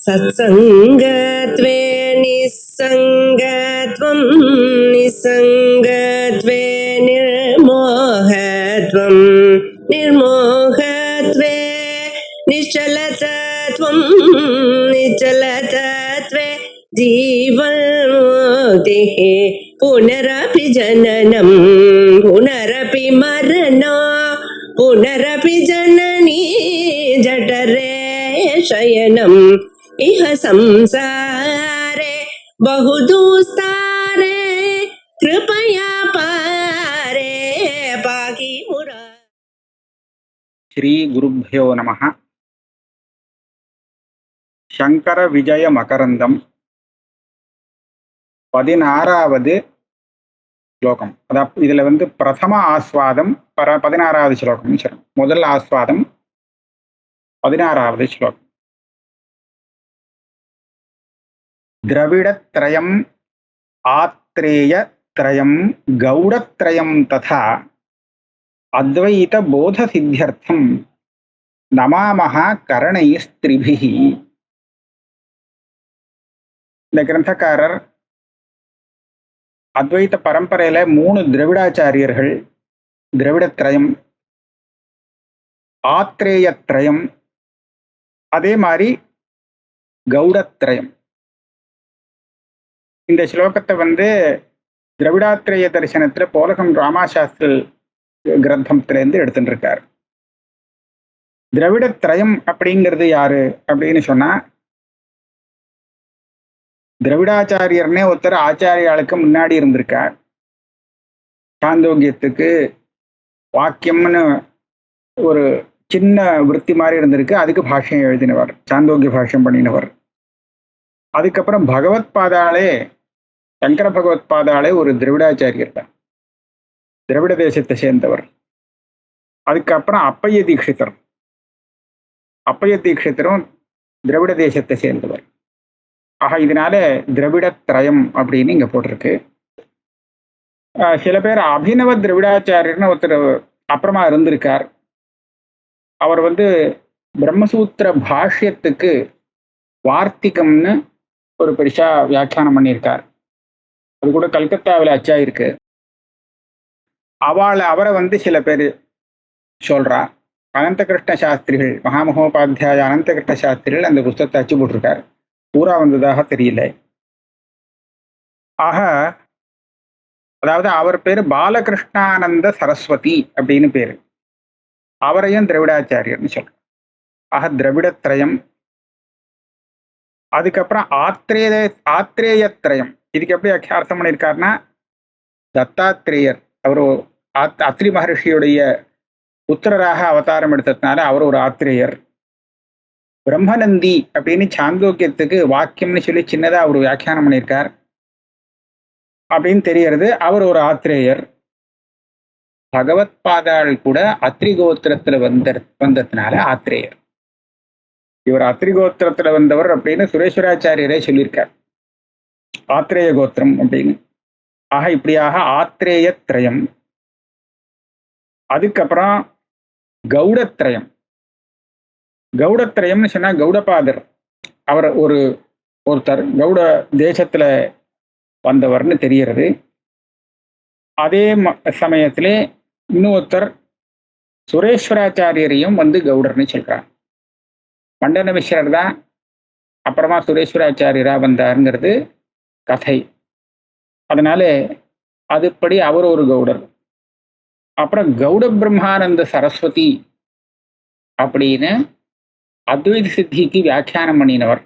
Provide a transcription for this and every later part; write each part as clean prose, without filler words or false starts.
सत्सङ्गत्वे निस्सङ्गत्वं निस्सङ्गत्वे निर्मोहत्वं निर्मोहत्वे निश्चलतत्वं निश्चलतत्वे जीवन्मुक्तिः पुनरपि जननं पुनरपि मरणं पुनरपि जननी जठरे शयनम् इह संसारे बहुदुस्तारे कृपया पारे पाहि मुरा. श्री गुरुभ्यो नमः. शंकर विजय मकरंदम 16வது ஸ்லோகம். அதாவது இதுல பிரதம ஆஸ்வாதம் 16வது ஸ்லோகம். முதல் ஆஸ்வாதம் 16வது ஸ்லோகம். द्रविडत्रयम् आत्रेयत्रयम् गौडत्रयम् तथा अद्वैतबोधसिद्ध्यर्थम् नमामः करणैस्त्रिभिः. இந்த கிரந்தக்காரர் அத்வைத பரம்பரையில 3 திரவிடாச்சாரியர்கள், திரவிடத்ரயம், ஆத்ரேயத்ரயம், அதே மாதிரி கௌடத்ரயம். இந்த ஸ்லோகத்தை திரவிடாத்திரேய தரிசனத்துல போலகம் ராமாசாஸ்திரி கிரந்தத்திலேருந்து எடுத்துட்டு இருக்கார். திரவிடத்ரயம் அப்படிங்கிறது யாரு அப்படின்னு சொன்னா, திரவிடாச்சாரியர்னே ஒருத்தர் ஆச்சாரியாளுக்கு முன்னாடி இருந்திருக்கார். சாந்தோக்கியத்துக்கு வாக்கியம்னு ஒரு சின்ன விற்பி மாதிரி இருந்திருக்கு. அதுக்கு பாஷ்யம் எழுதினவர், சாந்தோக்கிய பாஷ்யம் பண்ணினவர். அதுக்கப்புறம் பகவத் பாதாளே, சங்கர பகவத் பாதாளே ஒரு திரவிடாச்சாரியர் தான், திரவிட தேசத்தை சேர்ந்தவர். அதுக்கப்புறம் அப்பைய தீட்சிதர், அப்பைய தீட்சிதரும் திரவிட தேசத்தை சேர்ந்தவர். ஆக இதனால திரவிடத்ரயம் அப்படின்னு இங்க போட்டிருக்கு. சில பேர் அபினவ திரவிடாச்சாரியர்னு ஒருத்தர் அப்புறமா இருந்திருக்கார். அவர் பிரம்மசூத்திர பாஷ்யத்துக்கு வார்த்திகம்னு ஒரு பெருசா வியாக்கியானம் பண்ணியிருக்கார். அது கூட கல்கத்தாவில் அச்சாயிருக்கு. அவரை சில பேர் சொல்றா. அனந்த கிருஷ்ண சாஸ்திரிகள், மகாமகோபாத்தியாய அனந்த கிருஷ்ண சாஸ்திரிகள் அந்த புஸ்தகத்தை அச்சு போட்டிருக்கார். பூரா வந்ததாக தெரியல. ஆக அதாவது அவர் பேரு பாலகிருஷ்ணானந்த சரஸ்வதி அப்படின்னு பேரு. அவரையும் திரவிடாச்சாரியர்னு சொல்றார். ஆக திரவிடத்ரயம். அதுக்கப்புறம் ஆத்ரேயத்ரயம். இதுக்கு எப்படி அர்த்தம் பண்ணியிருக்காருன்னா, தத்தாத்திரேயர் அவர் அத்ரி மகர்ஷியுடைய புத்திரராக அவதாரம் எடுத்ததுனால அவர் ஒரு ஆத்திரேயர். பிரம்மநந்தி அப்படின்னு சாந்தோக்கியத்துக்கு வாக்கியம்னு சொல்லி சின்னதா அவர் வியாக்கியானம் பண்ணியிருக்கார் அப்படின்னு தெரியறது. அவர் ஒரு ஆத்திரேயர். பகவத் பாதாள் கூட அத்ரி கோத்திரத்துல வந்ததுனால ஆத்திரேயர். இவர் அத்ரி கோத்திரத்துல வந்தவர் அப்படின்னு சுரேஸ்வராச்சாரியரே சொல்லியிருக்கார், ஆத்ரேய கோத்திரம் அப்படின்னு. ஆக இப்படியாக ஆத்ரேயத்ரயம். அதுக்கப்புறம் கௌடத்ரயம். கௌடத்ரயம்னு சொன்னா கௌடபாதர், அவர் ஒருத்தர் கௌட தேசத்துல வந்தவர்னு தெரியறது. அதே சமயத்திலே இன்னொருத்தர் சுரேஸ்வராச்சாரியரையும் கௌடர்னு சொல்றார். மண்டன மிஸ்ரர் தான் அப்புறமா சுரேஸ்வராச்சாரியரா வந்தாருங்கிறது கதை. அதனால அதுபடி அவர் ஒரு கௌடர். அப்புறம் கௌட பிரம்மானந்த சரஸ்வதி அப்படின்னு அத்வைத சித்திக்கு வியாக்கியானம் பண்ணினவர்,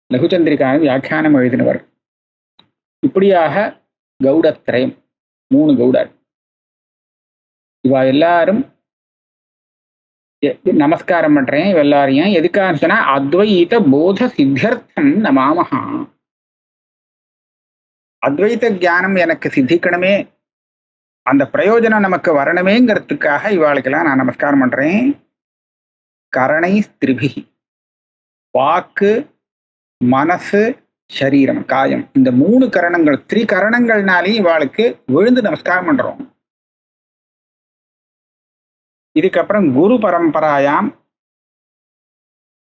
லகுச்சந்திரிக்காக வியாக்கியானம் எழுதினவர். இப்படியாக கௌடத்ரயம், 3 கௌடர். இவா எல்லாரும் நமஸ்காரம் பண்றேன். எல்லாரையும் எதுக்காக சொன்னா, அத்வைத போத சித்தியர்த்தம் நமாமஹா. அத்வைத ஞானம் எனக்கு சித்திக்கணுமே, அந்த பிரயோஜனம் நமக்கு வரணுமேங்கிறதுக்காக இவாளுக்கெல்லாம் நான் நமஸ்காரம் பண்றேன். கரணை ஸ்திரிபிகி, வாக்கு, மனசு, சரீரம், காயம், இந்த 3 கரணங்கள், 3 கரணங்கள்னாலையும் இவாளுக்கு விழுந்து நமஸ்காரம் பண்றோம். இதுக்கப்புறம் குரு பரம்பராயாம்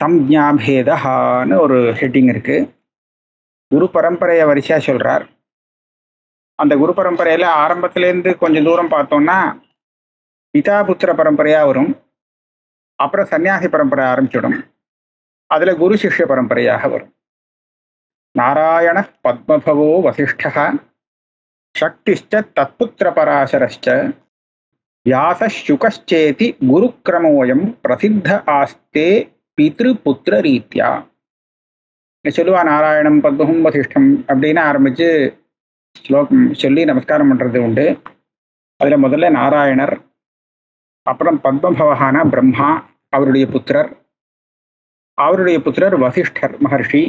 சம்ஞாபேதஹான்னு ஒரு ஹெட்டிங் இருக்கு. குரு பரம்பரையை வரிசையா சொல்றார். அந்த குரு பரம்பரையில ஆரம்பத்திலேருந்து கொஞ்சம் தூரம் பார்த்தோம்னா பிதா புத்திர பரம்பரையா வரும். அப்புறம் சன்னியாசி பரம்பரை ஆரம்பிச்சிடும். அதுல குரு சிஷ்ய பரம்பரையாக வரும். நாராயண பத்மபவோ வசிஷ்டா சக்திஷ்ட தத்புத்திர பராசரஷ்ட வியாச சுகச்சேதி குருக்கிரமோயம் பிரசித்த ஆஸ்தே பித்ருபுத்திர ரீத்யா. சொல்லுவா நாராயணம் பத்மஹும் வசிஷ்டம் அப்படின்னு ஆரம்பிச்சு ஸ்லோகம் சொல்லி நமஸ்காரம் பண்றது உண்டு. அதுல முதல்ல நாராயணர், அப்புறம் பத்மபவஹான பிரம்மா அவருடைய புத்திரர் வசிஷ்டர் மகர்ஷி,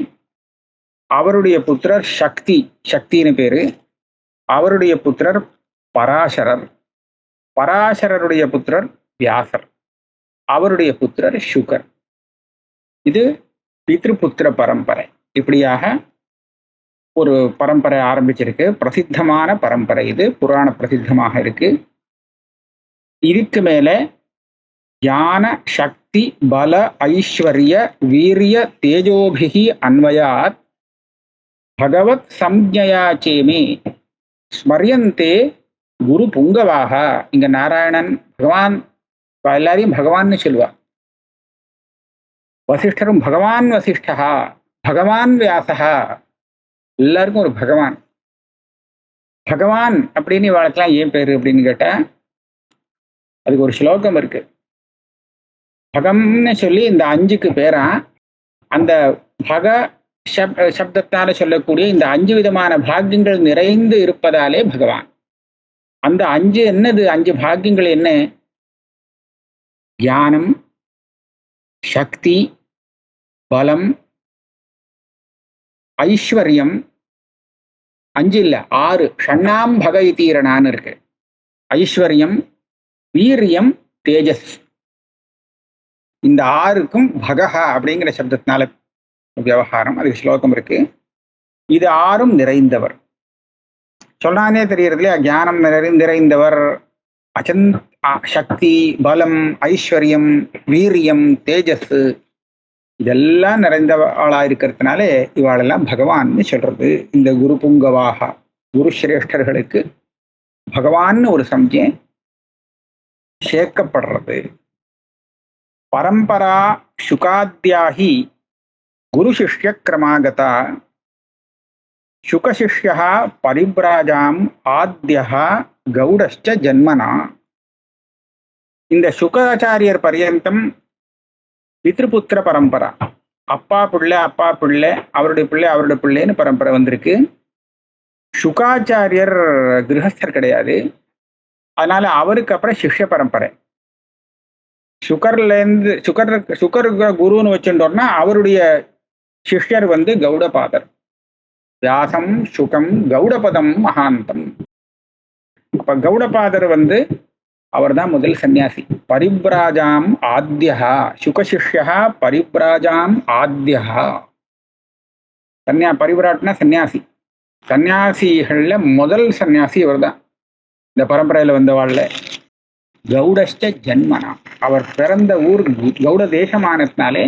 அவருடைய புத்திரர் சக்தின்னு பேரு, அவருடைய புத்திரர் பராசரர், பராசரருடைய புத்திரர் வியாசர், அவருடைய புத்திரர் சுகர். இது பித்ருபுத்திர பரம்பரை. இப்படியாக ஒரு பரம்பரை ஆரம்பிச்சிருக்கு. பிரசித்தமான பரம்பரை இது, புராண பிரசித்தமாக இருக்கு. இதுக்கு மேல ஞான சக்தி பல ஐஸ்வர்ய வீரிய தேஜோபிகி அன்வயாத் பகவத் சம்ஞயா சேமே ஸ்மரியந்தே குரு புங்கவாக. இங்க நாராயணன் பகவான், எல்லாரையும் பகவான்னு சொல்லுவா. வசிஷ்டரும் பகவான் வசிஷ்டா, பகவான் வியாசா, எல்லாருக்கும் ஒரு பகவான். பகவான் அப்படின்னு இவாளுக்கெல்லாம் ஏன் பேரு அப்படின்னு கேட்டா அதுக்கு ஒரு ஸ்லோகம் இருக்கு. பகம்னு சொல்லி இந்த 5க்கு பேரா. அந்த பக சப்தத்தால சொல்லக்கூடிய இந்த 5 விதமான பாக்கியங்கள் நிறைந்து இருப்பதாலே பகவான். அந்த 5 என்னது? 5 பாக்கியங்கள் என்ன? ஞானம், சக்தி, பலம், ஐஸ்வர்யம். 5 இல்ல 6. ஷண்ணாம் பகயிதீரணான்னு இருக்கு. ஐஸ்வர்யம், வீரியம், தேஜஸ். இந்த 6க்கும் பகஹா அப்படிங்கிற சப்தத்தினால விவகாரம். அதுக்கு ஸ்லோகம் இருக்கு. இது 6ம் நிறைந்தவர். சொன்னானே தெரியறது இல்லையா? ஞானம் நிறைந்தவர், சக்தி, பலம், ஐஸ்வர்யம், வீரியம், தேஜஸ், இதெல்லாம் நிறைந்த ஆளா இருக்கிறதுனாலே இவாளெல்லாம் பகவான்னு சொல்றது. இந்த குரு புங்கவாக, குரு சிரேஷ்டர்களுக்கு பகவான்னு ஒரு சம்ஞை சேர்க்கப்படுறது. பரம்பரா சுகாத்யாஹி குரு சிஷ்ய கிரமாகதா சுகசிஷ்யா பரிப்ராஜாம் ஆத்யா கௌடஷ்ட ஜன்மனா. இந்த சுகாச்சாரியர் பர்யந்தம் பித்ருபுத்திர பரம்பரா. அப்பா பிள்ளை அவருடைய பிள்ளைன்னு பரம்பரை வந்திருக்கு. சுகாச்சாரியர் கிரகஸ்தர் கிடையாது. அதனால அவருக்கு அப்புறம் சிஷ்ய பரம்பரை. சுகர் குருன்னு வச்சுட்டோம்னா அவருடைய சிஷ்யர் கௌடபாதர். வியாசம் சுகம் கௌடபதம் மகாந்தம். அப்ப கௌடபாதர் அவர் தான் முதல் சன்னியாசி. பரிப்ராஜாம் ஆத்யா, சுகசிஷ்யா பரிப்ராஜாம் ஆத்யா. பரிப்ராட்னா சன்னியாசி. சன்னியாசிகள்ல முதல் சன்னியாசி இவர் தான். இந்த பரம்பரையில வந்தவாழ்ல கௌடஷ்ட ஜன்மனா. அவர் பிறந்த ஊர் கௌட தேசமானதுனாலே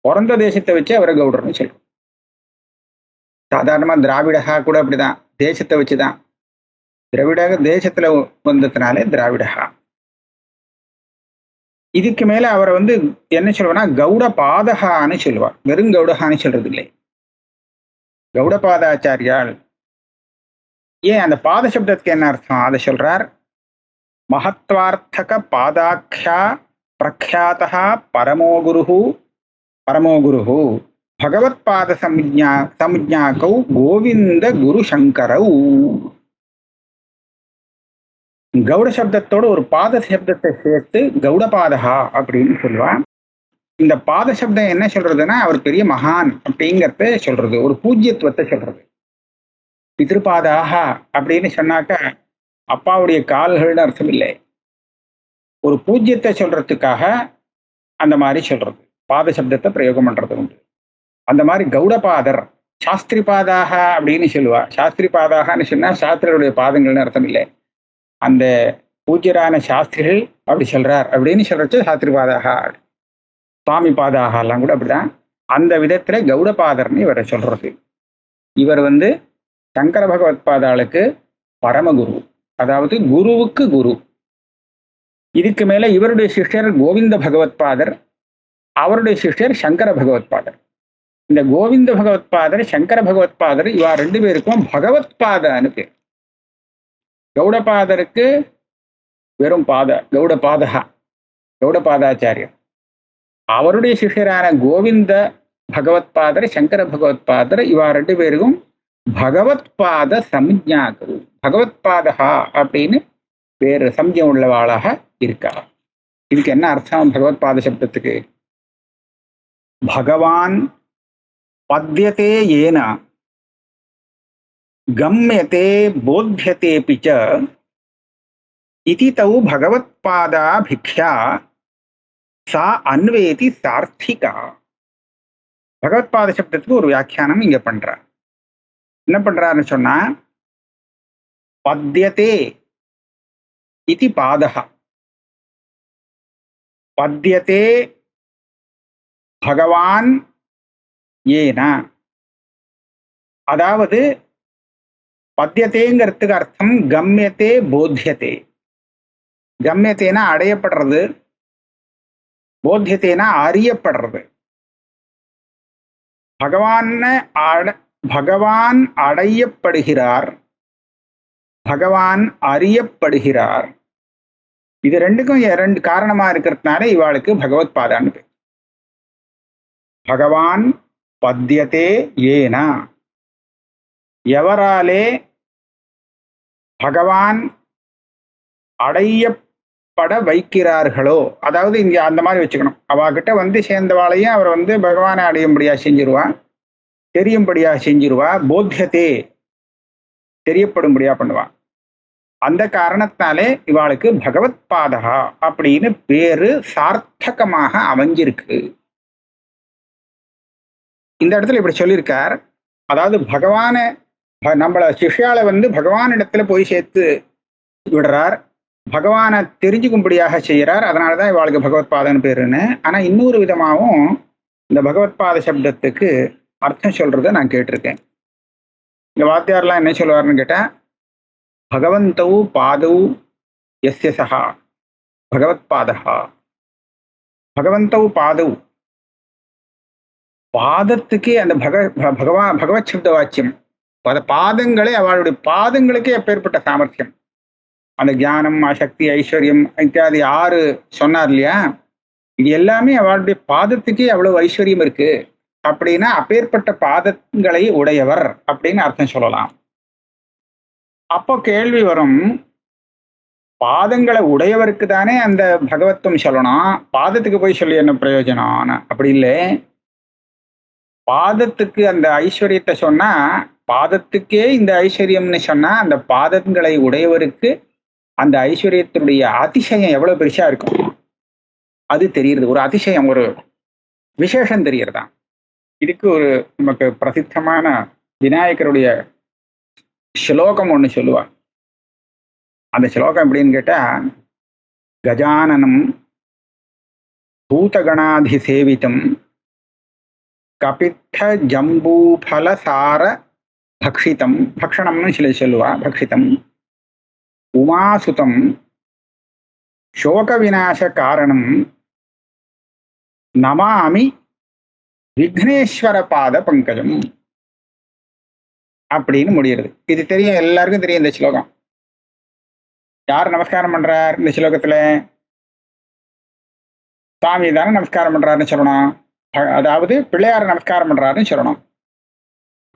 பிறந்த தேசத்தை வச்சு அவரை கௌடர்னு சொல்றோம். சாதாரணமா திராவிடகா கூட அப்படிதான், தேசத்தை வச்சுதான். திராவிட தேசத்துல வந்ததுனாலே திராவிடகா. இதுக்கு மேல அவரை என்ன சொல்லுவானா கௌட பாதகான்னு சொல்லுவார். வெறும் கௌடகான்னு சொல்றது இல்லை, கௌடபாதாச்சாரியால். ஏன் அந்த பாத சப்தத்துக்கு என்ன அர்த்தம் அதை சொல்றார். மகத்வார்த்தக பாதாख्या பிரக்யாதா பரமோகுரு பகவத் பாத சம்ஞாகௌ கோவிந்த குரு சங்கரௌ. கௌட சப்தத்தோட ஒரு பாத சப்தத்தை சேர்த்து கௌடபாதகா அப்படின்னு சொல்லுவான். இந்த பாத சப்தம் என்ன சொல்றதுன்னா அவர் பெரிய மகான் அப்படிங்கிறத சொல்றது, ஒரு பூஜ்யத்துவத்தை சொல்றது. பித்ருபாதாக அப்படின்னு சொன்னாக்க அப்பாவுடைய கால்கள்னு அர்த்தம் இல்லை, ஒரு பூஜ்யத்தை சொல்றதுக்காக அந்த மாதிரி சொல்றது, பாத சப்தத்தை பிரயோகம் பண்றது உண்டு. அந்த மாதிரி கௌடபாதர், சாஸ்திரி பாதாக அப்படின்னு சொல்லுவா. சாஸ்திரி பாதாகன்னு சொன்னா சாஸ்திரருடைய பாதங்கள்னு அர்த்தம் இல்லை, அந்த பூஜ்யரான சாஸ்திரிகள் அப்படி சொல்றார் அப்படின்னு சொல்றது சாஸ்திரி பாதாக. சுவாமி பாதாக எல்லாம் கூட அப்படிதான். அந்த விதத்துல கௌடபாதர்னு இவரை சொல்றது. இவர் சங்கர பகவத் பாதாளுக்கு பரமகுரு, அதாவது குருவுக்கு குரு. இதுக்கு மேல இவருடைய சிஷ்யர் கோவிந்த பகவத் பாதர், அவருடைய சிஷ்யர் சங்கர பகவத் பாதர். இந்த கோவிந்த பகவத் பாதர், சங்கர பகவத் பாதர், இவா 2 பேருக்கும் பகவத் பாதன்னு பேர். கௌடபாதருக்கு வெறும் பாத, கௌடபாதகா, கௌடபாதாச்சாரியர். அவருடைய சிஷ்யரான கோவிந்த பகவத் பாதர், சங்கர பகவத் பாதர், இவா 2 பேருக்கும் பகவத் பாத சம்ஞா குரு, பகவத் பாதகா அப்படின்னு பேரு, சம்ஞம் உள்ளவாளாக இருக்கா. இதுக்கு என்ன அர்த்தம்? பகவத் பாத சப்தத்துக்கு பகவான் பத்யதே ஏன கம்யதே போத்யதே பிச்ச இதி தௌ பகவத் பாதா பிக்ஷா சா அன்வேதி சார்த்திகா. பகவத் பாத சப்தத்துக்கு ஒரு வியாக்கியானம் இங்க பண்றார். என்ன பண்றாருன்னு சொன்னா, பத்யதே இதி பாதஹ, பத்யதே பகவான் ஏன, அதாவது பத்யதேங்கிறதுக்கு அர்த்தம் கம்யத்தே போத்தியதே. கம்யத்தேனா அடையப்படுறது, போத்தியத்தேனா அறியப்படுறது. பகவான் அடையப்படுகிறார், பகவான் அறியப்படுகிறார். இது ரெண்டுக்கும் 2 காரணமா இருக்கிறதுனால இவாளுக்கு பகவத் பாதான்னு பேர். பகவான் பத்யதே ஏன, எவராலே பகவான் அடையப்பட வைக்கிறார்களோ, அதாவது இங்க அந்த மாதிரி வச்சுக்கணும். அவகிட்ட சேர்ந்தவாளையும் அவர் பகவானை அடையும்படியா செஞ்சிருவா, தெரியும்படியா செஞ்சிருவா, போத்தியதே தெரியப்படும்படியா பண்ணுவா. அந்த காரணத்தினாலே இவாளுக்கு பகவத் பாதகா அப்படின்னு பேரு சார்த்தகமாக அமைஞ்சிருக்கு. இந்த இடத்துல இப்படி சொல்லியிருக்கார். அதாவது பகவானை, நம்மள சிஷ்யால பகவானிடத்துல போய் சேர்த்து விடுறார், பகவானை தெரிஞ்சுக்கும்படியாக செய்யறார். அதனாலதான் இவாளுக்கு பகவத் பாதன்னு பேருன்னு. ஆனா இன்னொரு விதமாகவும் இந்த பகவத் பாத சப்தத்துக்கு அர்த்தம் சொல்றதை நான் கேட்டிருக்கேன். இந்த வாத்தியார்லாம் என்ன சொல்லுவார்னு கேட்டா, பகவந்தௌ பாதௌ யஸ்ய சஹா பகவத் பாதஹா. பகவந்தௌ பாதௌ, பாதத்துக்கே அந்த பகவத் சப்த வாக்கியம், பாதங்களே, அவளுடைய பாதங்களுக்கே எப்பேற்பட்ட சாமர்த்தியம். அந்த ஞானம், சக்தி, ஐஸ்வர்யம் இத்தியாதி 6 சொன்னார் இல்லையா, இது எல்லாமே அவளுடைய பாதத்துக்கே அவ்வளவு ஐஸ்வர்யம் இருக்கு அப்படின்னா அப்பேற்பட்ட பாதங்களை உடையவர் அப்படின்னு அர்த்தம் சொல்லலாம். அப்போ கேள்வி வரும், பாதங்களை உடையவருக்கு தானே அந்த பகவத்துவம் சொல்லணும், பாதத்துக்கு போய் சொல்லி என்ன பிரயோஜனம்? அப்படி இல்லை, பாதத்துக்கு அந்த ஐஸ்வர்யத்தை சொன்னா, பாதத்துக்கே இந்த ஐஸ்வர்யம்னு சொன்னா, அந்த பாதங்களை உடையவருக்கு அந்த ஐஸ்வர்யத்தினுடைய அதிசயம் எவ்வளவு பெருசா இருக்கும் அது தெரியுது. ஒரு அதிசயம், ஒரு விசேஷம் தெரியறதா. இதுக்கு ஒரு நமக்கு பிரசித்தமான விநாயகருடைய ஸ்லோகம் ஒண்ணு சொல்லுவா. அந்த ஸ்லோகம் எப்படின்னு கேட்டா, கஜானனம் பூதகணாதிசேவிதம் கபித்த ஜம்பூஃபலசார பக்ஷிதம், பக்ஷணம்னு சொல்லுவா, பக்ஷிதம் உமாசுதம் சோக விநாச காரணம் நமாமி விக்னேஸ்வர பாத பங்கஜம் அப்படின்னு முடிகிறது. இது தெரியும், எல்லாருக்கும் தெரியும். இந்த ஸ்லோகம் யார் நமஸ்காரம் பண்றார் இந்த ஸ்லோகத்துல? சுவாமி தானே நமஸ்காரம் பண்றாருன்னு சொல்லணும். அதாவது பிள்ளையார் நமஸ்காரம் பண்றாருன்னு சொல்லணும்.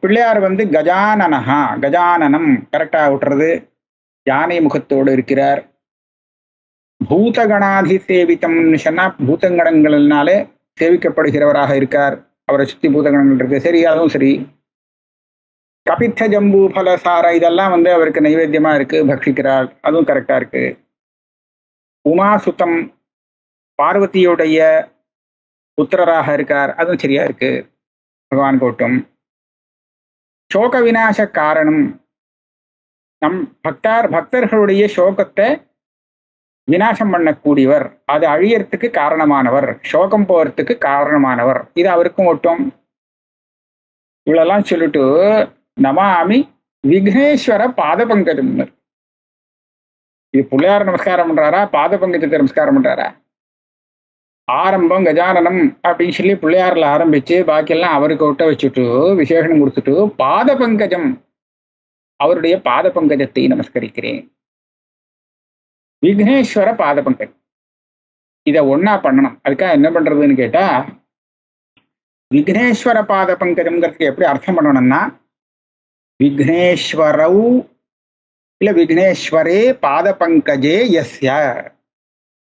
பிள்ளையார் கஜானனஹா, கஜானனம் கரெக்டா விட்டுறது, யானை முகத்தோடு இருக்கிறார். பூதகணாதி சேவித்தம்னு சொன்னா பூதகணங்களினாலே சேவிக்கப்படுகிறவராக இருக்கார். அவரை சுத்தி பூதகணங்கள் இருக்கு, சரி, அதுவும் சரி. கபித்த ஜம்பு பலசார இதெல்லாம் அவருக்கு நைவேத்தியமா இருக்கு, பக்ஷிக்கிறார், அதுவும் கரெக்டா இருக்கு. உமாசுத்தம் பார்வதியுடைய புத்திரராக இருக்கார், அதுவும் சரியா இருக்கு, பகவான் கோட்டும். சோக விநாச காரணம், நம் பக்தர்களுடைய சோகத்தை விநாசம் பண்ணக்கூடியவர், அது அழியறதுக்கு காரணமானவர், சோகம் போறதுக்கு காரணமானவர், இது அவருக்கும் ஒட்டும். இவ்வளெல்லாம் சொல்லிட்டு நமாமி விக்னேஸ்வர பாத பங்கஜம். இது பிள்ளையார் நமஸ்காரம் பண்றாரா, பாத பங்கஜத்தை நமஸ்காரம் பண்றாரா? ஆரம்பம் கஜானனம் அப்படின்னு சொல்லி பிள்ளையாரில் ஆரம்பிச்சு பாக்கியெல்லாம் அவருக்கு ஒட்ட வச்சுட்டு விசேஷனம் கொடுத்துட்டு பாத பங்கஜம், அவருடைய பாத பங்கஜத்தை நமஸ்கரிக்கிறேன். விக்னேஸ்வர பாத பங்கஜம் இதை ஒன்னா பண்ணணும். அதுக்காக என்ன பண்றதுன்னு கேட்டா, விக்னேஸ்வர பாத பங்கஜம்ங்கிறதுக்கு எப்படி அர்த்தம் பண்ணணும்னா, விக்னேஸ்வரௌ இல்ல விக்னேஸ்வரே பாத பங்கஜே யஸ்ய,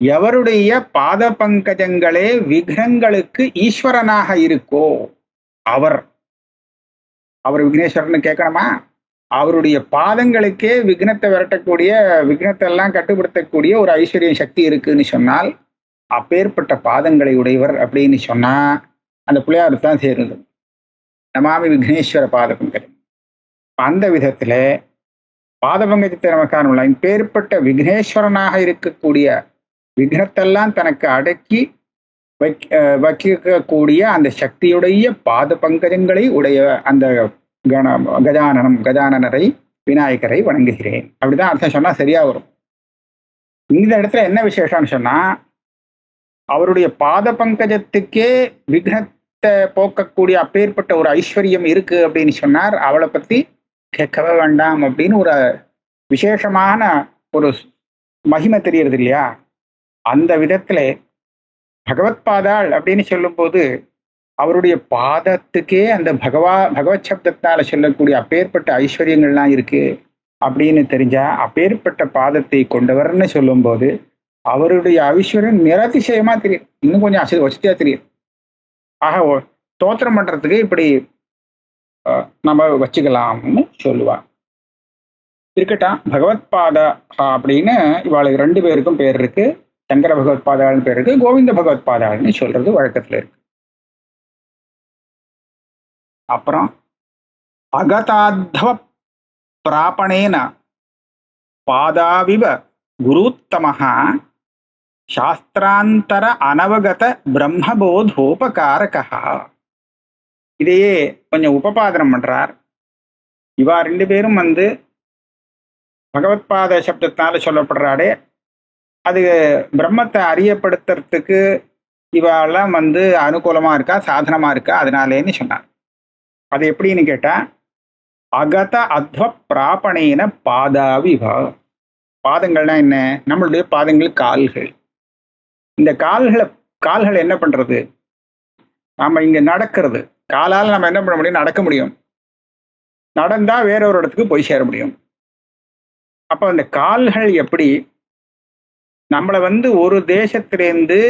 எவருடைய பாத பங்கஜங்களே விக்னங்களுக்கு ஈஸ்வரனாக இருக்கோ அவர் விக்னேஸ்வரன் கேட்கணுமா? அவருடைய பாதங்களுக்கே விக்னத்தை விரட்டக்கூடிய, விக்னத்தை எல்லாம் கட்டுப்படுத்தக்கூடிய ஒரு ஐஸ்வர்ய சக்தி இருக்குன்னு சொன்னால், அப்பேற்பட்ட பாதங்களை உடையவர் அப்படின்னு சொன்னா அந்த பிள்ளையார் தான் சேருது. நமாமி விக்னேஸ்வர பாத பங்கஜம். அந்த விதத்துல பாத பங்கஜத்தை நமக்கான இப்பேற்பட்ட விக்னேஸ்வரனாக இருக்கக்கூடிய, விக்னத்தெல்லாம் தனக்கு அடக்கி வைக்கக்கூடிய அந்த சக்தியுடைய பாத பங்கஜங்களை உடைய அந்த கஜானனரை விநாயகரை வணங்குகிறேன். அப்படிதான் அர்த்தம் சொன்னா சரியா வரும். இந்த இடத்துல என்ன விசேஷம்னு சொன்னா, அவருடைய பாத பங்கஜத்துக்கே விக்னத்தை போக்கக்கூடிய அப்பேற்பட்ட ஒரு ஐஸ்வர்யம் இருக்கு அப்படின்னு சொன்னார். அவளை பத்தி கேட்கவே வேண்டாம் அப்படின்னு ஒரு விசேஷமான ஒரு மகிமை தெரியறது இல்லையா? அந்த விதத்துல பகவத் பாதாள் அப்படின்னு சொல்லும் போது அவருடைய பாதத்துக்கே அந்த பகவத் சப்தத்தால சொல்லக்கூடிய அப்பேற்பட்ட ஐஸ்வர்யங்கள்லாம் இருக்கு அப்படின்னு தெரிஞ்சா, அப்பேற்பட்ட பாதத்தை கொண்டவர்னு சொல்லும் போது அவருடைய ஐஸ்வர்யம் நிரதிசயமா தெரியும், இன்னும் கொஞ்சம் வசதியா தெரியும். ஆக ஸ்தோத்திரம் பண்றதுக்கு இப்படி நம்ம வச்சுக்கலாம்னு சொல்லுவா. இருக்கட்டும், பகவத் பாதா அப்படின்னு இவாளுக்கு 2 பேருக்கும் பேர் இருக்கு. சங்கர பகவத் பாதாள்னு பேர் இருக்கு, கோவிந்த பகவத் பாதாள்னு சொல்றது வழக்கத்துல இருக்கு. அப்புறம் அகதாத்வ பிராபணேன பாதாவிவ குருத்தமஹா சாஸ்திராந்தர அனவகத பிரம்மபோதோபகாரகா. இதையே கொஞ்சம் உபபாதனம் பண்றார். இவா 2 பேரும் பகவத்பாத சப்தத்தினால சொல்லப்படுறாடே, அது பிரம்மத்தை அறியப்படுத்துறதுக்கு இவாளெல்லாம் அனுகூலமா இருக்கா, சாதனமா இருக்கா, அதனாலேன்னு சொன்னார். அது எப்படின்னு கேட்டா, அகத அத்வ பிராபணேன பாதாவிவா. பாதங்கள்னா என்ன? நம்மளுடைய பாதங்கள் கால்கள். இந்த கால்கள் என்ன பண்றது? நாம இங்க நடக்கிறது, காலால் நம்ம என்ன பண்ண முடியும்? நடக்க முடியும். நடந்தா வேற ஒரு இடத்துக்கு போய் சேர முடியும். அப்ப அந்த கால்கள் எப்படி நம்மளை ஒரு தேசத்திலேருந்து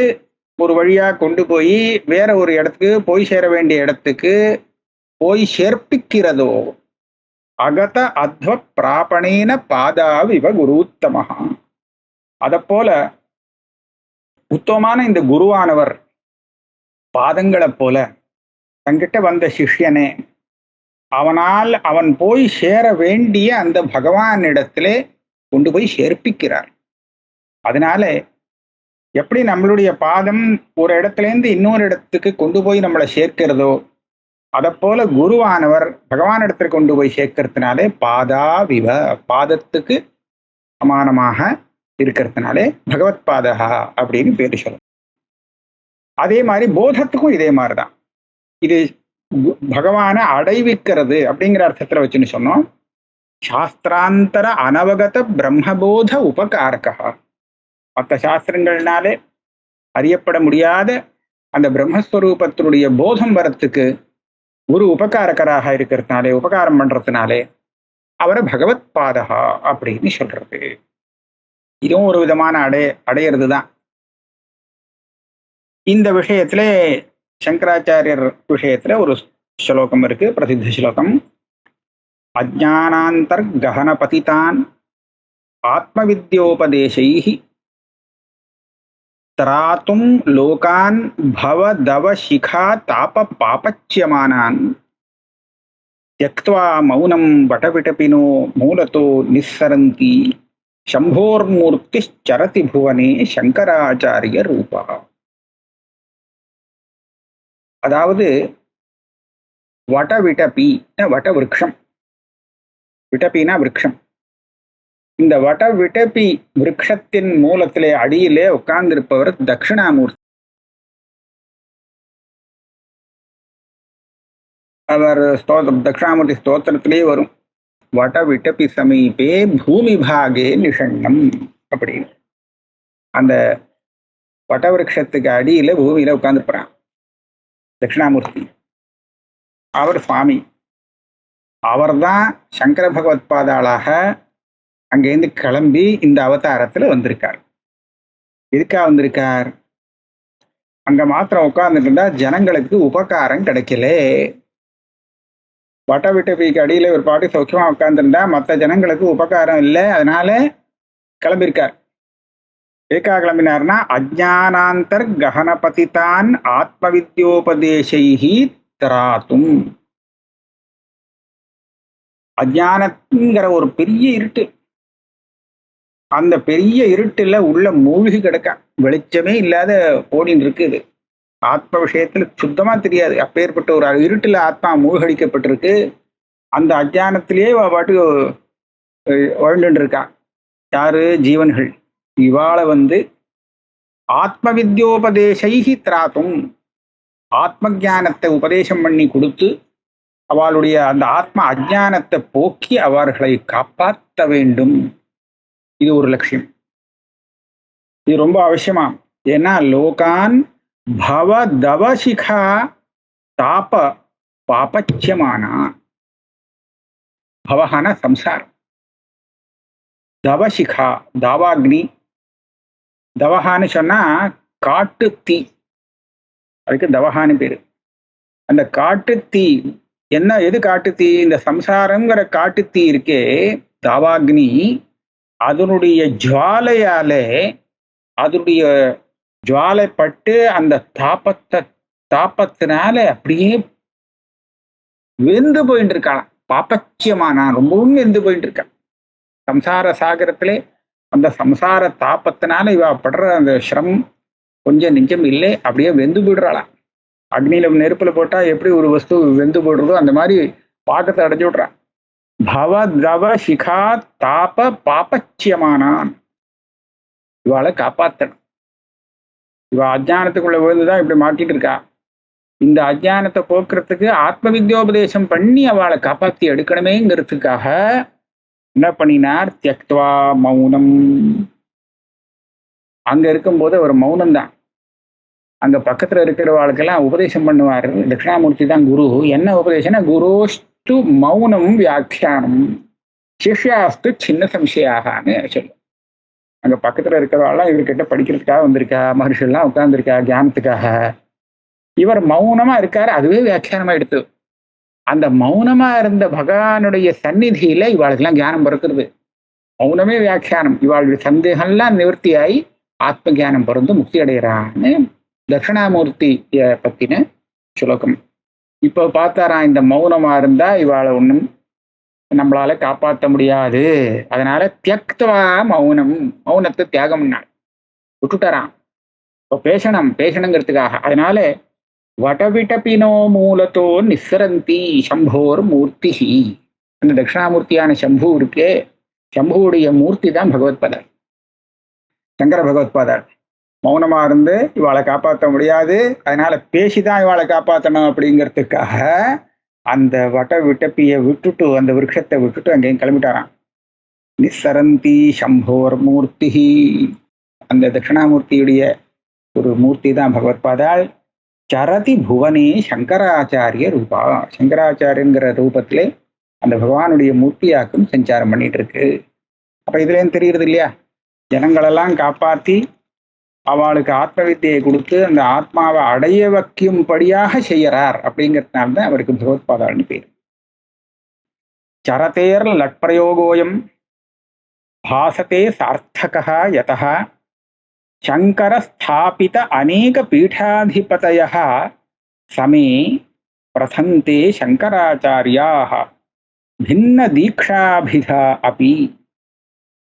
ஒரு வழியா கொண்டு போய் வேற ஒரு இடத்துக்கு போய் சேர வேண்டிய இடத்துக்கு போய் சேர்ப்பிக்கிறதோ, அகத அத்வ பிராபணேன பாதாவிவ குருத்தமஹா. அத போல உத்தமமான இந்த குருவானவர் பாதங்களை போல தங்கிட்ட வந்த சிஷ்யனே அவன் போய் சேர வேண்டிய அந்த பகவானிடத்திலே கொண்டு போய் சேர்ப்பிக்கிறார். அதனால எப்படி நம்மளுடைய பாதம் ஒரு இடத்துலேருந்து இன்னொரு இடத்துக்கு கொண்டு போய் நம்மளை சேர்க்கிறதோ, அதை போல குருவானவர் பகவானிடத்துல கொண்டு போய் சேர்க்கறதுனாலே பாதாவிவ, பாதத்துக்கு சமானமாக இருக்கிறதுனாலே பகவத் பாதகா அப்படின்னு பேரு சொல்லும். அதே மாதிரி போதத்துக்கும் இதே மாதிரிதான். இது பகவானை அடைவிக்கிறது அப்படிங்கிற அர்த்தத்துல வச்சுன்னு சொன்னோம். சாஸ்திராந்தர அனவகத பிரம்மபோத உபகாரகா. மற்ற சாஸ்திரங்கள்னாலே அறியப்பட முடியாத அந்த பிரம்மஸ்வரூபத்தினுடைய போதம் வரத்துக்கு குரு உபகாரகராக இருக்கிறதுனாலே, உபகாரம் பண்றதுனாலே அவரை பகவத் பாதகா அப்படின்னு சொல்றது. இதுவும் ஒரு விதமான அடையிறது தான். இந்த விஷயத்துல சங்கராச்சாரியர் விஷயத்துல ஒரு ஸ்லோகம் இருக்கு, பிரசித்த ஸ்லோகம். அஜ்ஞானாந்தர் கஹன பதிதான் ஆத்மவித்யோபதேசைஹி திராத்தும் லோகான் பவதவ சிகா தாப பாபச்சியமானான் த்யக்த்வா மௌனம் வடவிடபினோ மூலத்தோ நிஸ்ஸரந்தி शम्भोर्मूर्तिश्चरति भुवने शंकराचार्य रूपः. அதாவது வடவிடபி, வட விருட்சம், விடபினா விருட்சம். இந்த வடவிடபி விருட்சத்தின் மூலத்திலே அடியிலே உட்கார்ந்திருப்பவர் தட்சிணாமூர்த்தி. அவர் தட்சிணாமூர்த்தி ஸ்தோத்திரத்திலே வரும், வடவிடபி சமீபே பூமி பாகே நிஷண்ணம் அப்படின்னு. அந்த வடவிருஷத்துக்கு அடியில பூமியில உட்கார்ந்துருப்பான் தட்சிணாமூர்த்தி. அவர் சுவாமி. அவர் தான் சங்கர பகவத்பாதாளாக அங்கேருந்து கிளம்பி இந்த அவதாரத்துல வந்திருக்கார். எதுக்காக வந்திருக்கார்? அங்க மாத்திரம் உட்கார்ந்துட்டு இருந்தா ஜனங்களுக்கு உபகாரம் கிடைக்கல. வட்டவிட்டபிக்கு அடியில ஒரு பாட்டி சௌக்கியமா உட்கார்ந்துருந்தா மற்ற ஜனங்களுக்கு உபகாரம் இல்லை. அதனால கிளம்பியிருக்கார். ஏக்கா கிளம்பினார்னா அஜானாந்தர் ககனபதிதான் ஆத்மவித்யோபதேசைஹி திராத்தும். அஜானங்கிற ஒரு பெரிய இருட்டு, அந்த பெரிய இருட்டுல உள்ள மூழ்கி கிடக்க, வெளிச்சமே இல்லாத ஓடின்னு இருக்குது. ஆத்ம விஷயத்துல சுத்தமா தெரியாது. அப்பேற்பட்ட ஒரு இருட்டுல ஆத்மா மூழ்கடிக்கப்பட்டிருக்கு. அந்த அஜானத்திலேயே பாட்டுக்கு வாழ்ந்துட்டு இருக்கா. யாரு? ஜீவன்கள். இவாளை ஆத்ம வித்யோபதேசைஹி திராத்தும், ஆத்ம ஜானத்தை உபதேசம் பண்ணி கொடுத்து அவளுடைய அந்த ஆத்ம அஜானத்தை போக்கி அவர்களை காப்பாற்ற வேண்டும். இது ஒரு லட்சியம். இது ரொம்ப அவசியமா. ஏன்னா லோகான் பவ தவசிகா தாப பாபச்சியமானா. பவஹான சம்சாரம், தவசிகா தாவாக்னி. தவஹான்னு சொன்னா காட்டு தீ, அதுக்கு தவஹான்னு பேரு. அந்த காட்டு தீ என்ன? எது காட்டு தீ? இந்த சம்சாரங்கிற காட்டு தீ இருக்கே, தாவாக்னி, அதனுடைய ஜுவாலையாலே, அதனுடைய ஜுவாலைப்பட்டு அந்த தாப்பத்தினால அப்படியே வெந்து போயிட்டு இருக்காளாம். பாப்பச்சியமானா, ரொம்பவும் வெந்து போயிட்டு இருக்கான் சம்சார சாகரத்திலே. அந்த சம்சார தாப்பத்தினால இவ படுற அந்த சிரமம் கொஞ்சம் நிஜம் இல்லை, அப்படியே வெந்து போயிடுறாளாம். அக்னியில நெருப்புல போட்டா எப்படி ஒரு வஸ்து வெந்து போடுறதோ அந்த மாதிரி பாக்கத்தை அடைஞ்சு விடுறான். பவ தவ சிகா தாப பாபச்சியமானான். இவாளை காப்பாத்தணும். இவ அஜானத்துக்குள்ள விழுந்துதான் இப்படி மாட்டிட்டு இருக்கா. இந்த அஜானத்தை போக்குறதுக்கு ஆத்ம வித்யோபதேசம் பண்ணி அவளை காப்பாத்தி எடுக்கணுமேங்கிறதுக்காக என்ன பண்ணினார்? தியக்த்வா மௌனம். அங்க இருக்கும்போது அவர் மௌனம் தான். அங்க பக்கத்துல இருக்கிறவாளுக்கெல்லாம் உபதேசம் பண்ணுவார். தட்சிணாமூர்த்தி தான் குரு. என்ன உபதேசம்னா, குரோஸ்து மௌனம் வியாக்கியானம் சிஷ்யாஸ்து சின்ன சம்சயாகான்னு சொல்லும். அங்க பக்கத்துல இருக்கிறவாள்லாம் இவர்கிட்ட படிக்கிறதுக்காக வந்திருக்கா, மகர்ஷியெல்லாம் உட்கார்ந்துருக்கா தியானத்துக்காக. இவர் மௌனமா இருக்காரு, அதுவே வியாக்கியானமா எடுத்து. அந்த மௌனமா இருந்த பகவானுடைய சந்நிதியில இவாளுக்கெல்லாம் ஞானம் பிறக்கிறது. மௌனமே வியாக்கியானம். இவாளுடைய சந்தேகம்லாம் நிவர்த்தியாகி ஆத்ம ஜானம் பிறந்து முக்தி அடைகிறான்னு தட்சிணாமூர்த்திய பத்தின சுலோகம். இப்போ பார்த்தாராம், இந்த மௌனமா இருந்தா இவாளை ஒன்றும் நம்மளால காப்பாற்ற முடியாது. அதனால தியக்த்வா மௌனம், மௌனத்தை தியாகம்னா விட்டுட்டாராம். இப்போ பேசணுங்கிறதுக்காக. அதனால வடவிடபினோ மூலத்தோ நிஸ்ஸரந்தி சம்போர் மூர்த்தி. அந்த தட்சிணாமூர்த்தியான சம்பு இருக்கே, சம்புவுடைய மூர்த்தி தான் பகவத்பாதர், சங்கர பகவத்பாதர். மௌனமா இருந்து இவாளை காப்பாற்ற முடியாது, அதனால பேசிதான் இவாளை காப்பாற்றணும் அப்படிங்கிறதுக்காக அந்த வட விட்டப்பியை விட்டுட்டு, அந்த விருட்சத்தை விட்டுட்டு அங்கேயும் கிளம்பிட்டாராம். நிஸ்ஸரந்தி சம்போர் மூர்த்தி. அந்த தட்சிணாமூர்த்தியுடைய ஒரு மூர்த்தி தான் பகவத்பாதாள். சரதி புவனே சங்கராச்சாரிய ரூபா. சங்கராச்சாரியங்கிற ரூபத்திலே அந்த பகவானுடைய மூர்த்தியாக்கும் சஞ்சாரம் பண்ணிட்டு இருக்கு. அப்ப இதுலேயும் தெரியுறது இல்லையா, ஜனங்களெல்லாம் காப்பாற்றி அவளுக்கு ஆத்ம வித்தியை கொடுத்து அந்த ஆத்மாவை அடைய வைக்கும்படியாக செய்யறார். அப்படிங்கிறதுனால்தான் அவருக்கு பகவத்பாதாள்னு பேர். சரதேர் லட்பிரயோகோயம் பாசத்தே சார்த்தகா யதः சங்கர ஸ்தாபித அநேக பீடாதிபதயः சமே பிரதந்தே சங்கராச்சாரியாः பின்ன தீக்ஷாபிதா அபி.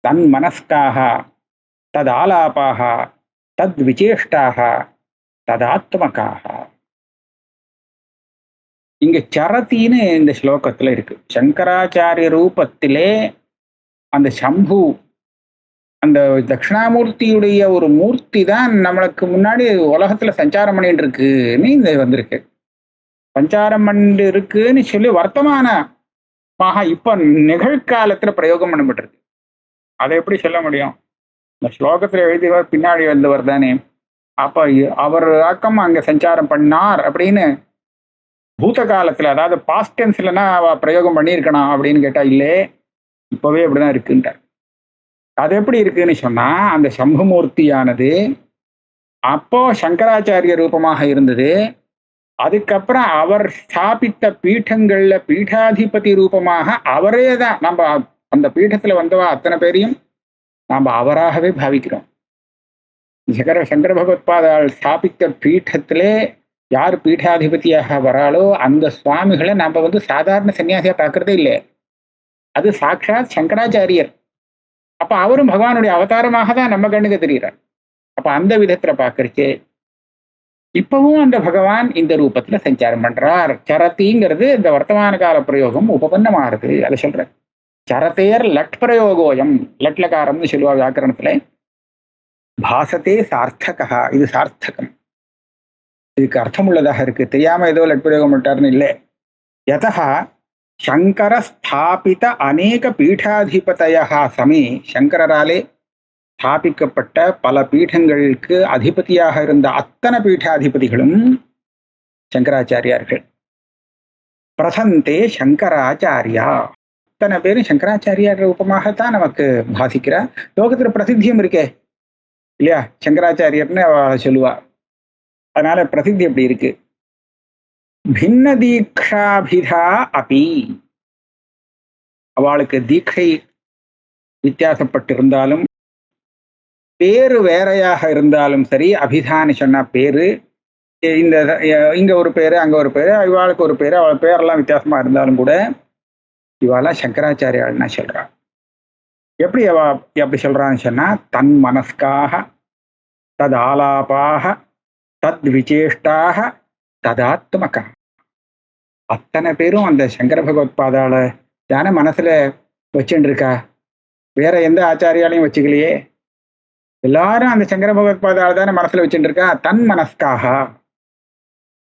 தன் மனஸ்காக ததாலாபாக தத் விசேஷ்டாக ததாத்மகாக. இங்க சரத்தின்னு இந்த ஸ்லோகத்துல இருக்கு. சங்கராச்சாரிய ரூபத்திலே அந்த சம்பு, அந்த தட்சிணாமூர்த்தியுடைய ஒரு மூர்த்தி தான் நம்மளுக்கு முன்னாடி உலகத்துல சஞ்சாரம் பண்ணிட்டு இருக்குன்னு இந்த வந்திருக்கு. சஞ்சாரம் பண்ணிட்டு இருக்குன்னு சொல்லி வர்த்தமானமாக இப்ப நிகழ்காலத்துல பிரயோகம் பண்ணப்பட்டிருக்கு. அதை எப்படி சொல்ல முடியும்? இந்த ஸ்லோகத்துல எழுதியவர் பின்னாடி வந்தவர் தானே. அப்ப அவர் ஆக்கம் அங்க சஞ்சாரம் பண்ணார் அப்படின்னு பூத காலத்துல, அதாவது பாஸ்ட் டென்ஸ்லன்னா பிரயோகம் பண்ணியிருக்கணும் அப்படின்னு கேட்டா இல்லே, இப்பவே அப்படிதான் இருக்குன்றார். அது எப்படி இருக்குன்னு சொன்னா, அந்த சம்புமூர்த்தியானது அப்போ சங்கராச்சாரிய ரூபமாக இருந்தது. அதுக்கப்புறம் அவர் ஸ்தாபித்த பீட்டங்கள்ல பீட்டாதிபதி ரூபமாக அவரே தான். நம்ம அந்த பீட்டத்துல வந்தவா அத்தனை பேரையும் நாம் அவராகவே பாவிக்கிறோம். சங்கர பகவத்பாதால் ஸ்தாபித்த பீட்டத்திலே யார் பீட்டாதிபதியாக வராளோ அந்த சுவாமிகளை நம்ம சாதாரண சன்னியாசியா பார்க்கறதே இல்லை. அது சாட்சாத் சங்கராச்சாரியர். அப்ப அவரும் பகவானுடைய அவதாரமாக தான் நம்ம கண்ணுக்கு தெரிகிறார். அப்ப அந்த விதத்துல பார்க்கறச்சே இப்பவும் அந்த பகவான் இந்த ரூபத்துல சஞ்சாரம் பண்றார். சரத்திங்கிறது இந்த வர்த்தமான கால பிரயோகம் உபபன்னமாறுது. அதை சொல்ற சரத்தேர் லட் பிரயோகோயம், லட்லகாரம்னு சொல்லுவா வியாக்கரணத்துல. பாசத்தே சார்த்தகா, இது சார்த்தகம், இதுக்கு அர்த்தம் உள்ளதாக இருக்கு. தெரியாம ஏதோ லட் பிரயோகம் பண்ணிட்டாருன்னு இல்லை. யதா சங்கர ஸ்தாபித அநேக பீடாதிபதயா சமே, சங்கராலே ஸ்தாபிக்கப்பட்ட பல பீடங்களுக்கு அதிபதியாக இருந்த அத்தனை பீடாதிபதிகளும் சங்கராச்சாரியார்கள். பிரசந்தே சங்கராச்சாரியா, அத்தனை பேரும் சங்கராச்சாரியார் ரூபமாகத்தான் நமக்கு பாசிக்கிறார். லோகத்துல பிரசித்தியும் இருக்கே இல்லையா, சங்கராச்சாரியர்னு சொல்லுவா. அதனால பிரசித்தி எப்படி இருக்கு. பின்ன தீக்ஷாபிதா அபி, அவளுக்கு தீட்சை வித்தியாசப்பட்டிருந்தாலும் பேரு வேறையாக இருந்தாலும் சரி, அபிதான்னு சொன்னா பேரு, இந்த இங்க ஒரு பேரு அங்க ஒரு பேரு, இவாளுக்கு ஒரு பேரு, அவள் பேரெல்லாம் வித்தியாசமா இருந்தாலும் கூட இவாளெல்லாம் சங்கராச்சாரியாள்னா சொல்றா. எப்படி எப்படி சொல்றான்னு சொன்னா, தன் மனஸ்காக தத் ஆலாபாக தத் விசேஷ்டாக ததாத்மகா. அத்தனை பேரும் அந்த சங்கர பகவத்பாதால தானே மனசுல வச்சுட்டு இருக்கா. வேற எந்த ஆச்சாரியாலையும் வச்சுக்கலையே, எல்லாரும் அந்த சங்கர பகவத்பாதால தானே மனசுல வச்சுட்டு இருக்கா. தன் மனஸ்காக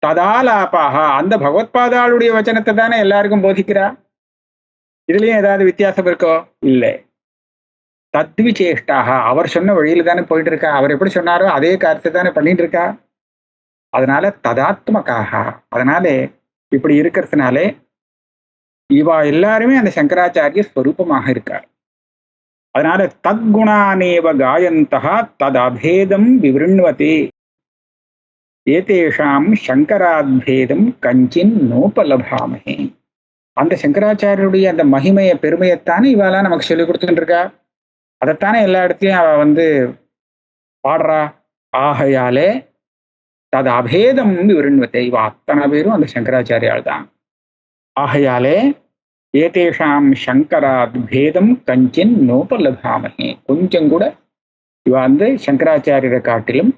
ததாலாபாக, அந்த பகவத்பாதாளுடைய வச்சனத்தை தானே எல்லாருக்கும் போதிக்கிறா. இதுலயும் ஏதாவது வித்தியாசம் இருக்கோ? இல்லை. தத்விசேஷ்டாக, அவர் சொன்ன வழியில தானே போயிட்டு இருக்கா. அவர் எப்படி சொன்னாரோ அதே காரியத்தை தானே பண்ணிட்டு இருக்கா. அதனால ததாத்மகாக, அதனாலே இப்படி இருக்கிறதுனாலே இவா எல்லாருமே அந்த சங்கராச்சாரிய ஸ்வரூபமாக இருக்கார். அதனால தத்குணானேவ காயந்தா தத் அபேதம் விவருண்வதே ஏதேஷாம் சங்கராத்பேதம் கஞ்சின் நோபலபாமஹே. அந்த சங்கராச்சாரியருடைய அந்த மகிமைய பெருமையைத்தானே இவாளா நமக்கு சொல்லிக் கொடுத்துட்டு இருக்கா. அதைத்தானே எல்லா இடத்துலையும் அவ பாடுறா. ஆகையாலே தது அபேதம் விவருண்வதே, இவ அத்தனை பேரும் அந்த சங்கராச்சாரியால் தான். ஆகையாலே ஏதேஷாம் சங்கராத் பேதம் கஞ்சின் நோபலபாமஹே, கொஞ்சம் கூட இவ சங்கராச்சாரியரை காட்டிலும்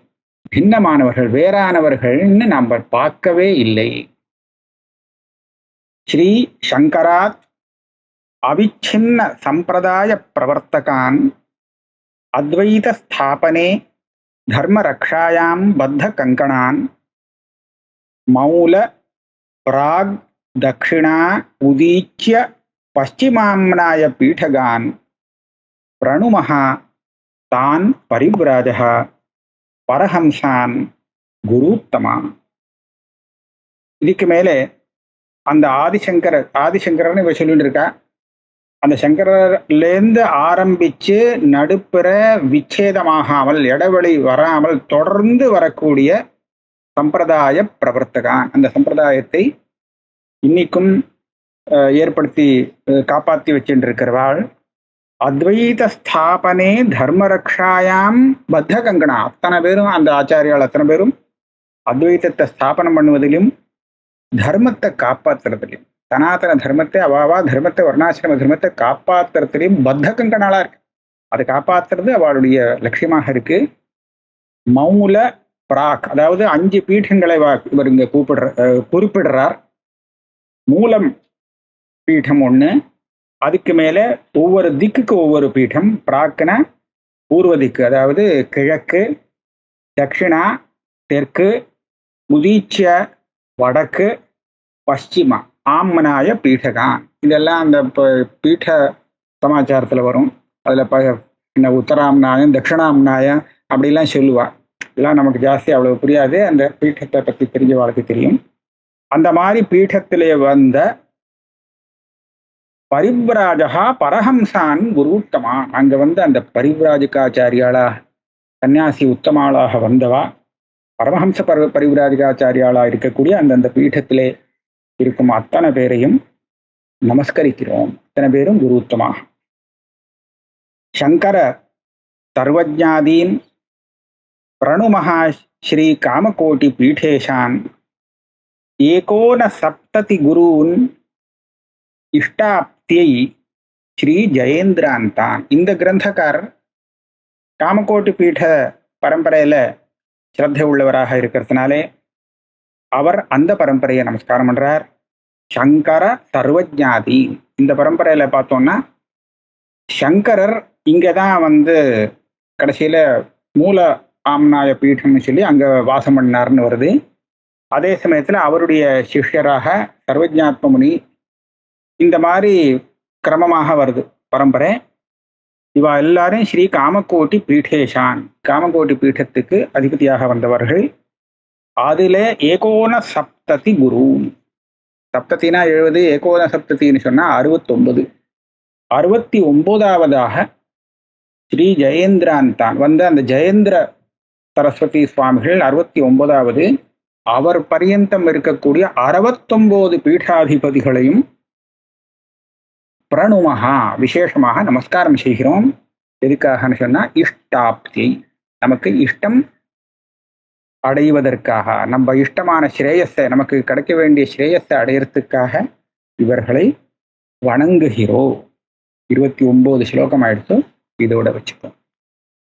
பின்னமானவர்கள், வேறானவர்கள்னு நாம் பார்க்கவே இல்லை. ஸ்ரீ சங்கராத் அவிச்சின்ன சம்பிரதாய பிரவர்த்தகான் அத்வைத ஸ்தாபனே தர்ம ரக்ஷாயாம் பத்த கங்கணான் மௌல பிராக் தக்ஷிணா உதீச்சிய பశ్చిమాம்னாய பீடகான் பிரணுமஹா தான் பரிவ்ராஜः பரஹம்சான் குருத்தமா. இதுக்கு மேலே அந்த ஆதிசங்கரன்னு இவ சொல்லிட்டு இருக்கா. அந்த சங்கரர்லேருந்து ஆரம்பிச்சு நடுப்புற விச்சேதமாகாமல், இடைவெளி வராமல் தொடர்ந்து வரக்கூடிய சம்பிரதாய பிரவர்த்தகான், அந்த சம்பிரதாயத்தை இன்னைக்கும் ஏற்படுத்தி காப்பாற்றி வச்சுட்டு இருக்கிறவாள். அத்வைத ஸ்தாபனே தர்மரக்ஷாயாம் பத்த கங்கணா, அத்தனை பேரும் அந்த ஆச்சாரியால் அத்தனை பேரும் அத்வைதத்தை ஸ்தாபனம் பண்ணுவதிலும் தர்மத்தை காப்பாற்றுறதுலையும், சனாதன தர்மத்தை அவாவா தர்மத்தை வர்ணாசிரம தர்மத்தை காப்பாற்றுறதுலையும் பத்த கங்கணாளா இருக்கு. அதை காப்பாத்துறது அவளுடைய லட்சியமாக இருக்கு. மௌல பிராக், அதாவது 5 பீடங்களை இவர் இங்க குறிப்பிடுறார். மூலம் பீடம் ஒண்ணு, அதுக்கு மேல ஒவ்வொரு திக்குக்கு ஒவ்வொரு பீடம். பிராக்னா பூர்வ திக்கு, அதாவது கிழக்கு, தட்சிணா தெற்கு, உதீச்ச வடக்கு, பশ্চিமா ஆம்னாய பீடகான். இதெல்லாம் அந்த பீட சமாச்சாரத்துல வரும். அதுல உத்தராம்னாயம் தட்சிணாம்னாயம் அப்படிலாம் சொல்லுவா. இதெல்லாம் நமக்கு ஜாஸ்தி அவ்வளவு புரியாது, அந்த பீடத்தை பத்தி தெரிஞ்ச வாழ்க்கை தெரியும். அந்த மாதிரி பீடத்திலே வந்த பரிவ்ராஜகா பரஹம்சான் குரு உத்தமா, அங்க வந்து அந்த பரிவ்ராஜகாச்சாரியாளா சன்னியாசி உத்தமாளாக வந்தவா பரமஹம்ச பரிவ்ராஜகாச்சாரியாளா இருக்கக்கூடிய அந்தந்த பீடத்திலே இருக்கும் அத்தனை பேரையும் நமஸ்கரிக்கிறோம். அத்தனை பேரும் குரு உத்தமா. சங்கர சர்வஜாதீன் பிரணுமஹா ஸ்ரீ காமகோட்டி பீடேஷான் ஏகோன சப்ததி குருன் இஷ்டாப்தியை ஸ்ரீ ஜெயேந்திராந்தான். இந்த கிரந்தக்காரர் காமகோட்டி பீட பரம்பரையில ஸ்ரத்தை உள்ளவராக இருக்கிறதுனாலே அவர் அந்த பரம்பரையை நமஸ்காரம் பண்றார். சங்கர சர்வஜாதி, இந்த பரம்பரையில பார்த்தோம்னா சங்கரர் இங்கதான் வந்து கடைசியில மூல ஆம்னாய பீடம்னு சொல்லி அங்க வாசம் பண்ணார்னு வருது. அதே சமயத்துல அவருடைய சிஷ்யராக சர்வஜாத்ம முனி, இந்த மாதிரி கிரமமாக வருது பரம்பரை. இவா எல்லாரும் ஸ்ரீ காமகோட்டி பீடேஷான், காமகோட்டி பீடத்துக்கு அதிபதியாக வந்தவர்கள். அதுல ஏகோன சப்ததி குரு, சப்தத்தினா 70, ஏகோன சப்தத்தின்னு சொன்னா 69. 69வதாக ஸ்ரீ ஜெயேந்திராந்தான் வந்த அந்த ஜெயேந்திர சரஸ்வதி சுவாமிகள் 69வது. அவர் பரியந்தம் இருக்கக்கூடிய 69 பீடாதிபதிகளையும் பிரணுமஹா விசேஷமாக நமஸ்காரம் செய்கிறோம். எதுக்காகன்னு சொன்னா இஷ்டாப்தி, நமக்கு இஷ்டம் அடைவதற்காக, நம்ம இஷ்டமான ஸ்ரேயஸை, நமக்கு கிடைக்க வேண்டிய ஸ்ரேயஸை அடையறதுக்காக இவர்களை வணங்குகிறோம். 29 ஸ்லோகம் ஆயிடுத்து, இதோட வச்சுப்போம்.